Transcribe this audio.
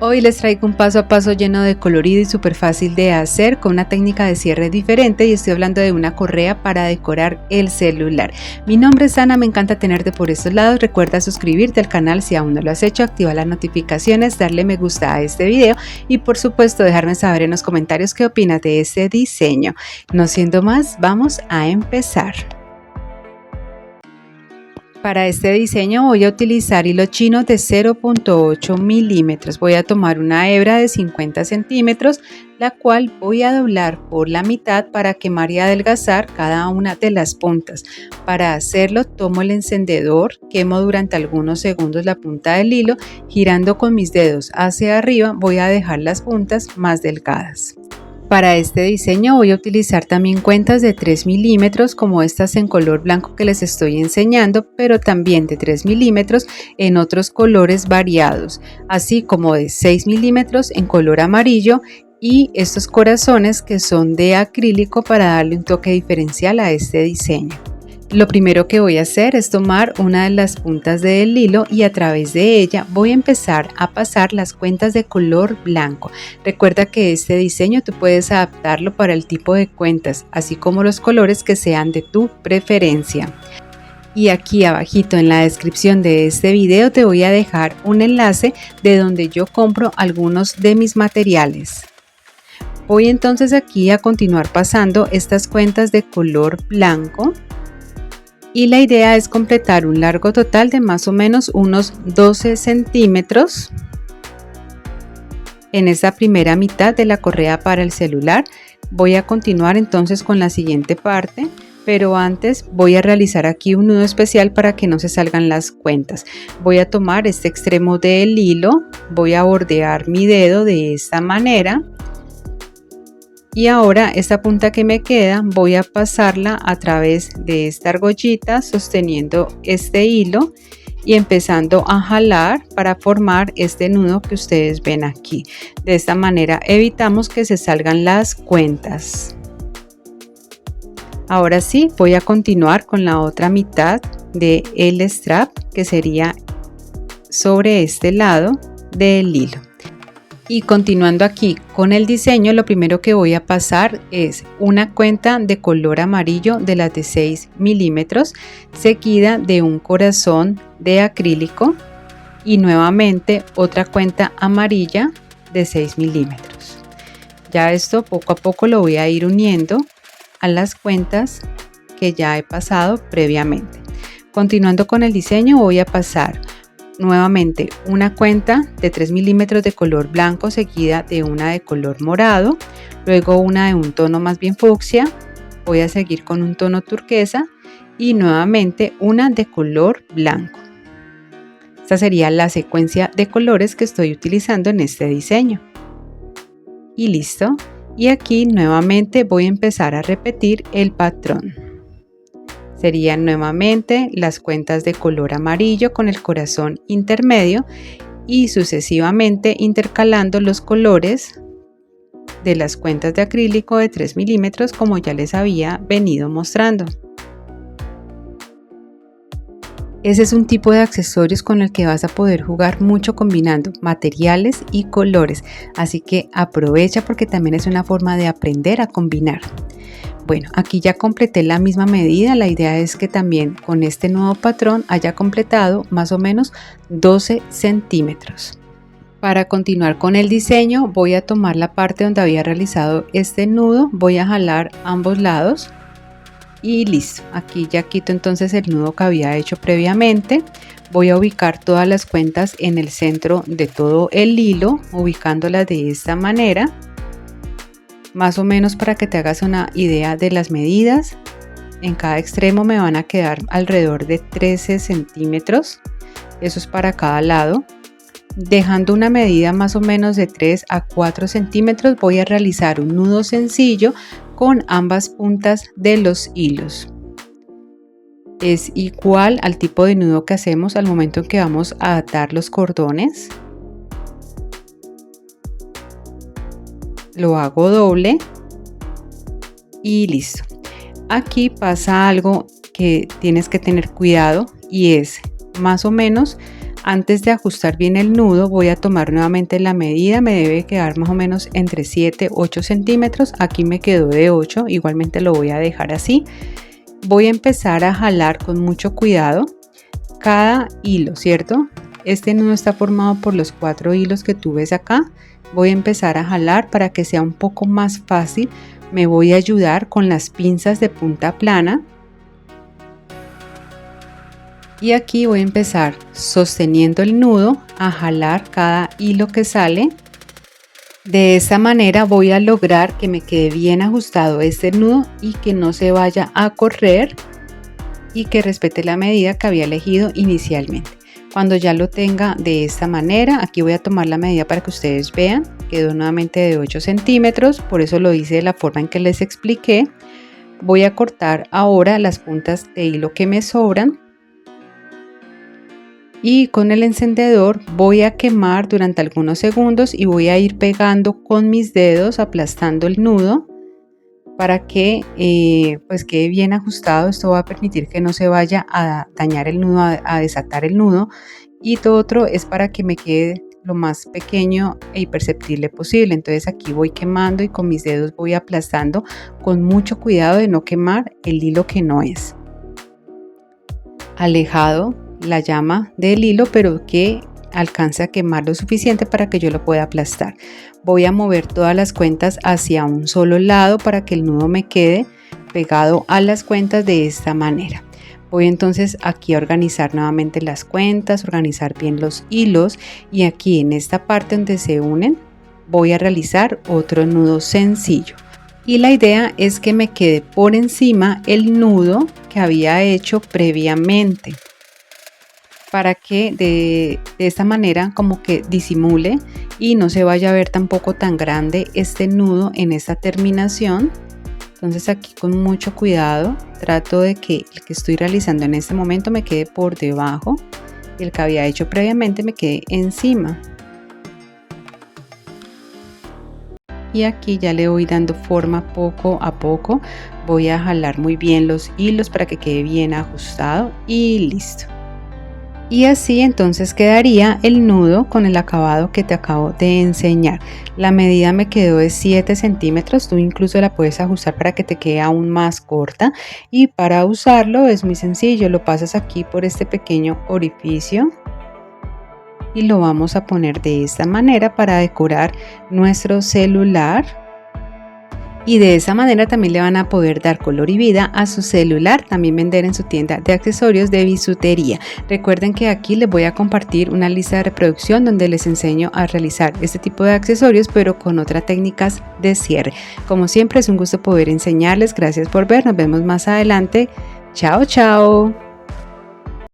Hoy les traigo un paso a paso lleno de colorido y súper fácil de hacer con una técnica de cierre diferente y estoy hablando de una correa para decorar el celular. Mi nombre es Ana, me encanta tenerte por estos lados. Recuerda suscribirte al canal si aún no lo has hecho, activa las notificaciones, darle me gusta a este video y por supuesto dejarme saber en los comentarios qué opinas de este diseño. No siendo más, vamos a empezar. Para este diseño voy a utilizar hilo chino de 0.8 milímetros. Voy a tomar una hebra de 50 centímetros, la cual voy a doblar por la mitad para quemar y adelgazar cada una de las puntas. Para hacerlo tomo el encendedor, quemo durante algunos segundos la punta del hilo, girando con mis dedos hacia arriba voy a dejar las puntas más delgadas. Para este diseño voy a utilizar también cuentas de 3 milímetros como estas en color blanco que les estoy enseñando, pero también de 3 milímetros en otros colores variados, así como de 6 milímetros en color amarillo y estos corazones que son de acrílico para darle un toque diferencial a este diseño. Lo primero que voy a hacer es tomar una de las puntas del hilo y a través de ella voy a empezar a pasar las cuentas de color blanco. Recuerda que este diseño tú puedes adaptarlo para el tipo de cuentas, así como los colores que sean de tu preferencia. Y aquí abajito en la descripción de este video te voy a dejar un enlace de donde yo compro algunos de mis materiales. Voy entonces aquí a continuar pasando estas cuentas de color blanco. Y la idea es completar un largo total de más o menos unos 12 centímetros en esta primera mitad de la correa para el celular. Voy a continuar entonces con la siguiente parte, pero antes voy a realizar aquí un nudo especial para que no se salgan las cuentas. Voy a tomar este extremo del hilo, voy a bordear mi dedo de esta manera. Y ahora esta punta que me queda voy a pasarla a través de esta argollita sosteniendo este hilo y empezando a jalar para formar este nudo que ustedes ven aquí. De esta manera evitamos que se salgan las cuentas. Ahora sí voy a continuar con la otra mitad del strap que sería sobre este lado del hilo. Y continuando aquí con el diseño, lo primero que voy a pasar es una cuenta de color amarillo de las de 6 milímetros seguida de un corazón de acrílico y nuevamente otra cuenta amarilla de 6 milímetros. Ya esto poco a poco lo voy a ir uniendo a las cuentas que ya he pasado previamente. Continuando con el diseño voy a pasar nuevamente una cuenta de 3 milímetros de color blanco seguida de una de color morado, luego una de un tono más bien fucsia, voy a seguir con un tono turquesa y nuevamente una de color blanco. Esta sería la secuencia de colores que estoy utilizando en este diseño. Y listo. Y aquí nuevamente voy a empezar a repetir el patrón. Serían nuevamente las cuentas de color amarillo con el corazón intermedio y sucesivamente intercalando los colores de las cuentas de acrílico de 3 milímetros como ya les había venido mostrando. Ese es un tipo de accesorios con el que vas a poder jugar mucho combinando materiales y colores, así que aprovecha porque también es una forma de aprender a combinar. Bueno, aquí ya completé la misma medida, la idea es que también con este nuevo patrón haya completado más o menos 12 centímetros. Para continuar con el diseño voy a tomar la parte donde había realizado este nudo, voy a jalar ambos lados y listo. Aquí ya quito entonces el nudo que había hecho previamente. Voy a ubicar todas las cuentas en el centro de todo el hilo, ubicándolas de esta manera. Más o menos para que te hagas una idea de las medidas, en cada extremo me van a quedar alrededor de 13 centímetros, eso es para cada lado. Dejando una medida más o menos de 3 a 4 centímetros voy a realizar un nudo sencillo con ambas puntas de los hilos. Es igual al tipo de nudo que hacemos al momento en que vamos a atar los cordones. Lo hago doble y listo. Aquí pasa algo que tienes que tener cuidado y es más o menos Antes de ajustar bien el nudo voy a tomar nuevamente la medida, me debe quedar más o menos entre 7 8 centímetros, aquí me quedó de 8, igualmente lo voy a dejar así. Voy a empezar a jalar con mucho cuidado cada hilo, ¿cierto? Este nudo está formado por los 4 hilos que tú ves acá. Voy a empezar a jalar para que sea un poco más fácil. Me voy a ayudar con las pinzas de punta plana. Y aquí voy a empezar sosteniendo el nudo a jalar cada hilo que sale. De esa manera voy a lograr que me quede bien ajustado este nudo y que no se vaya a correr y que respete la medida que había elegido inicialmente. Cuando ya lo tenga de esta manera, aquí voy a tomar la medida para que ustedes vean, quedó nuevamente de 8 centímetros, por eso lo hice de la forma en que les expliqué. Voy a cortar ahora las puntas de hilo que me sobran y con el encendedor voy a quemar durante algunos segundos y voy a ir pegando con mis dedos, aplastando el nudo para que pues quede bien ajustado. Esto va a permitir que no se vaya a dañar el nudo, a desatar el nudo, y todo otro es para que me quede lo más pequeño e imperceptible posible. Entonces aquí voy quemando y con mis dedos voy aplastando con mucho cuidado de no quemar el hilo que no es. Alejado la llama del hilo, pero que alcance a quemar lo suficiente para que yo lo pueda aplastar. Voy a mover todas las cuentas hacia un solo lado para que el nudo me quede pegado a las cuentas de esta manera. Voy entonces aquí a organizar nuevamente las cuentas, organizar bien los hilos, y aquí en esta parte donde se unen voy a realizar otro nudo sencillo. Y la idea es que me quede por encima el nudo que había hecho previamente, para que de esta manera como que disimule y no se vaya a ver tampoco tan grande este nudo en esta terminación. Entonces aquí con mucho cuidado trato de que el que estoy realizando en este momento me quede por debajo y el que había hecho previamente me quede encima. Y aquí ya le voy dando forma poco a poco. Voy a jalar muy bien los hilos para que quede bien ajustado y listo. Y así entonces quedaría el nudo con el acabado que te acabo de enseñar. La medida me quedó de 7 centímetros, tú incluso la puedes ajustar para que te quede aún más corta, y para usarlo es muy sencillo, lo pasas aquí por este pequeño orificio y lo vamos a poner de esta manera para decorar nuestro celular. Y de esa manera también le van a poder dar color y vida a su celular, también vender en su tienda de accesorios de bisutería. Recuerden que aquí les voy a compartir una lista de reproducción donde les enseño a realizar este tipo de accesorios, pero con otras técnicas de cierre. Como siempre es un gusto poder enseñarles. Gracias por ver, nos vemos más adelante. Chao, chao.